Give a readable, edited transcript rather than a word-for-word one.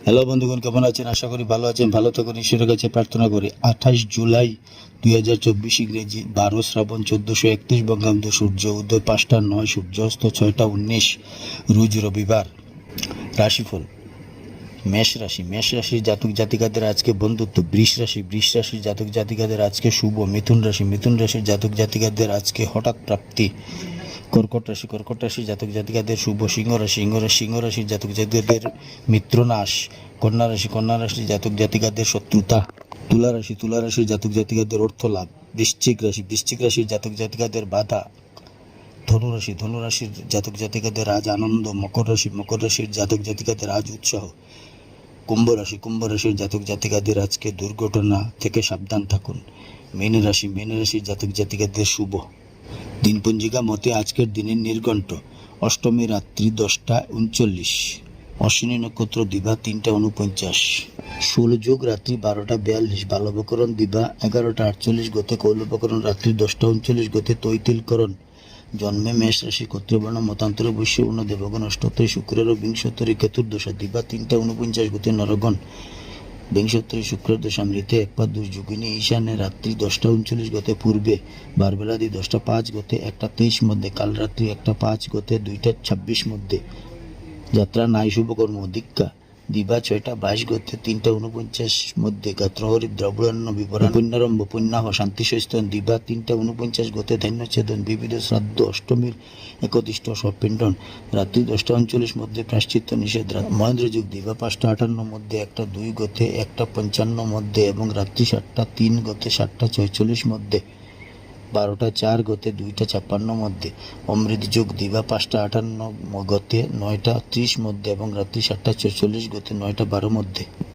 Hello বন্ধুগণ, কেমন আছেন? আশা করি ভালো আছেন। ভালো থাকুন, ঈশ্বরের কাছে প্রার্থনা করি। 28 জুলাই 2024 ইংরেজি, 12 শ্রাবণ 1431 বঙ্গাব্দ। সূর্য উদয় 5টা 9, সূর্যাস্ত 6টা 19, রোজ রবিবার। রাশিফল: মেষ রাশি। মেষ রাশির জাতক জাতিকাদের আজকে বন্ধুত্ব। বৃষ রাশির জাতক জাতিকাদের আজকে শুভ। মিথুন রাশির জাতক জাতিকাদের আজকে হঠাৎ প্রাপ্তি। কর্কট রাশির জাতক জাতিকাদের শুভ। সিংহ রাশির জাতক জাতিকাদের মিত্রনাশ। কন্যা রাশির জাতক জাতিকাদের শত্রুতা। তুলা রাশির জাতক জাতিকাদের অর্থ লাভ। বৃশ্চিক রাশির জাতক জাতিকাদের বাধা। ধনু রাশির জাতক জাতিকাদের আজ আনন্দ। মকর রাশির জাতক জাতিকাদের আজ উৎসাহ। কুম্ভ রাশির জাতক জাতিকাদের আজকে দুর্ঘটনা থেকে সাবধান থাকুন। মীন রাশির জাতক জাতিকাদের শুভ। দিনপঞ্জিকা মতে আজকের দিনের নির্ঘণ্ট: অষ্টমী রাত্রি 10টা 39, অশ্বিনী নক্ষত্র দিবা 3টা 49, সূর্যযোগ রাত্রি 12টা 42, বালবকরণ দিবা 11টা 48 গতে, কৌলবকরণ রাত্রি 10টা 39 গতে, তৈতিলকরণ। জন্মে মেষ রাশি, ক্ষত্রিয়বর্ণ, মতান্তরে বৈশ্য বর্ণ, দেবগণ অষ্টোত্তরী, শুক্রের বিংশোত্তরী, কেতুর্দশা দিবা 3টা 49 গতে, নরগণ বিংশোত্তরী, শুক্রের দশা, মৃতে 1/2 যোগিনী, ঈশানে রাত্রি 10টা 39 গতে, পূর্বে বারবেলাদি 10টা 5 গতে 1টা 23 মধ্যে, কাল রাত্রি 1টা 5 গতে 2টা 26 মধ্যে। যাত্রা নাই শুভকর্ম। দীক্ষা দিবা 6টা 22 গতে 3টা 49 মধ্যে, গাত্রহরি দ্রবণান্ন বিবরণ, পুণ্যারম্ভ পুণ্যাহ, শান্তি সৈস্তন দিবা 3টা 49 গতে, ধান্যচ্ছেদন, বিবিধ শ্রাদ্ধ, অষ্টমীর একতিষ্ঠ, সপিণ্ডন রাত্রি 10টা 39 মধ্যে, প্রায়শ্চিত্ত নিষেধ। মহেন্দ্র যুগ দিবা 5টা 58 মধ্যে, 1টা 2 গতে 1টা 55 মধ্যে এবং রাত্রি 7টা 3 গতে 7টা 46 মধ্যে, 12টা 4 গতে 2টা 56 মধ্যে। অমৃত যোগ দিবা 5টা 58 গতে 9টা 30 মধ্যে এবং রাত্রি 7টা 44 গতে 9টা 12 মধ্যে।